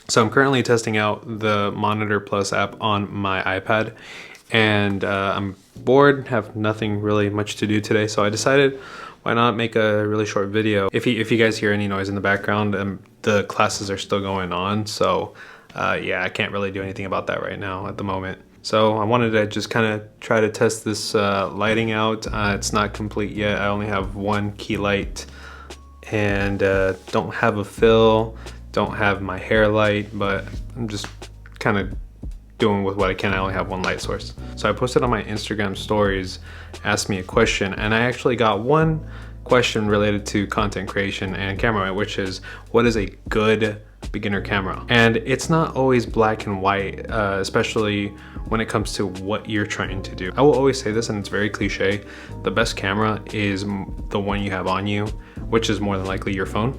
So I'm currently testing out the Monitor Plus app on my iPad, and I'm bored, have nothing really much to do today, so I decided why not make a really short video. If you guys hear any noise in the background, the classes are still going on, so yeah, I can't really do anything about that right now at the moment. So I wanted to just kind of try to test this lighting out. It's not complete yet. I only have one key light and don't have a fill, don't have my hair light, but I'm just kind of doing with what I can. I only have one light source. So I posted on my Instagram stories, asked me a question, and I actually got one question related to content creation and camera, which is, what is a good beginner camera? And it's not always black and white, especially when it comes to what you're trying to do. I will always say this, and it's very cliche, the best camera is the one you have on you, which is more than likely your phone,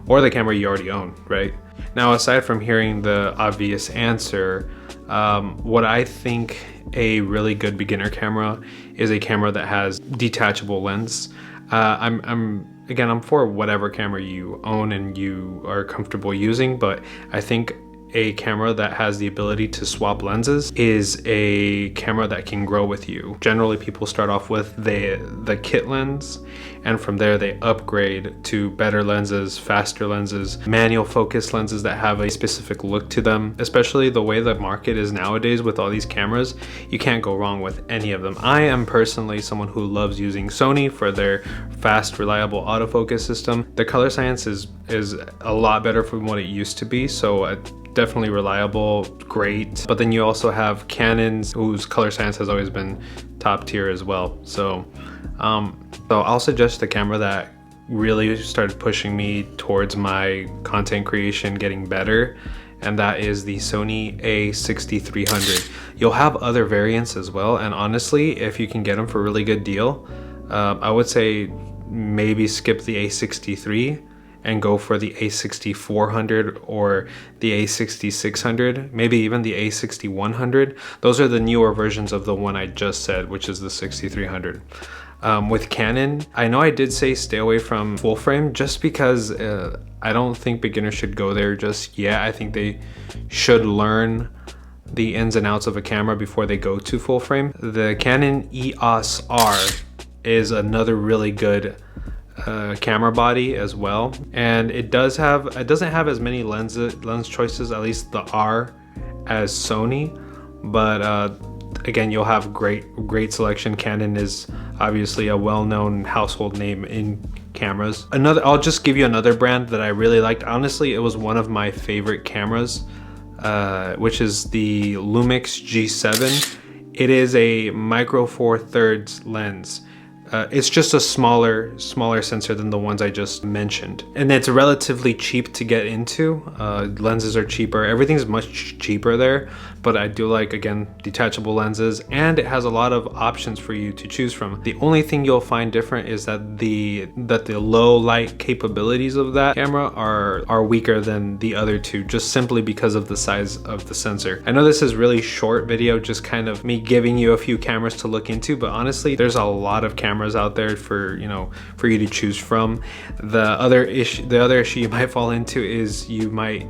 or the camera you already own, right? Now, aside from hearing the obvious answer, what I think a really good beginner camera is a camera that has detachable lens. I'm for whatever camera you own and you are comfortable using, but I think a camera that has the ability to swap lenses is a camera that can grow with you. Generally, people start off with the kit lens, and from there they upgrade to better lenses, faster lenses, manual focus lenses that have a specific look to them. Especially the way the market is nowadays with all these cameras, you can't go wrong with any of them. I am personally someone who loves using Sony for their fast, reliable autofocus system. The color science is a lot better from what it used to be, so definitely reliable, great. But then you also have Canons, whose color science has always been top tier as well. So I'll suggest a camera that really started pushing me towards my content creation getting better, and that is the Sony a6300. You'll have other variants as well, and honestly, if you can get them for a really good deal, I would say maybe skip the a63 and go for the a6400 or the a6600, maybe even the a6100. Those are the newer versions of the one I just said, which is the 6300. With Canon, I know I did say stay away from full frame just because I don't think beginners should go there just yet. I think they should learn the ins and outs of a camera before they go to full frame. The Canon EOS R is another really good camera body as well, and it doesn't have as many lens choices, at least the R, as Sony, but again, you'll have great selection. Canon is obviously a well-known household name in cameras. I'll just give you another brand that I really liked. Honestly, it was one of my favorite cameras, which is the Lumix G7. It is a micro four thirds lens. It's just a smaller sensor than the ones I just mentioned. And it's relatively cheap to get into. Lenses are cheaper. Everything's much cheaper there. But I do like, again, detachable lenses, and it has a lot of options for you to choose from. The only thing you'll find different is that the low light capabilities of that camera are weaker than the other two, just simply because of the size of the sensor. I know this is really short video, just kind of me giving you a few cameras to look into, but honestly, there's a lot of cameras out there for you to choose from. The other issue you might fall into is you might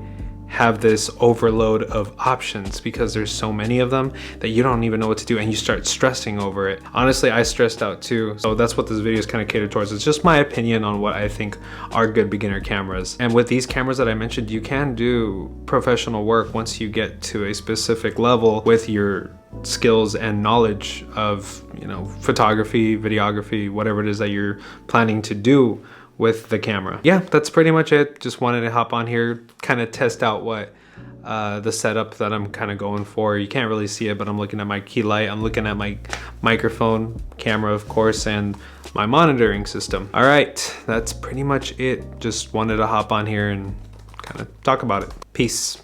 have this overload of options because there's so many of them that you don't even know what to do, and you start stressing over it. Honestly, I stressed out too, so that's what this video is kind of catered towards. It's just my opinion on what I think are good beginner cameras. And with these cameras that I mentioned, you can do professional work once you get to a specific level with your skills and knowledge of photography, videography, whatever it is that you're planning to do with the camera. Yeah, that's pretty much it. Just wanted to hop on here, kind of test out what the setup that I'm kind of going for. You can't really see it, but I'm looking at my key light, I'm looking at my microphone, camera of course, and my monitoring system. All right, that's pretty much it. Just wanted to hop on here and kind of talk about it. Peace.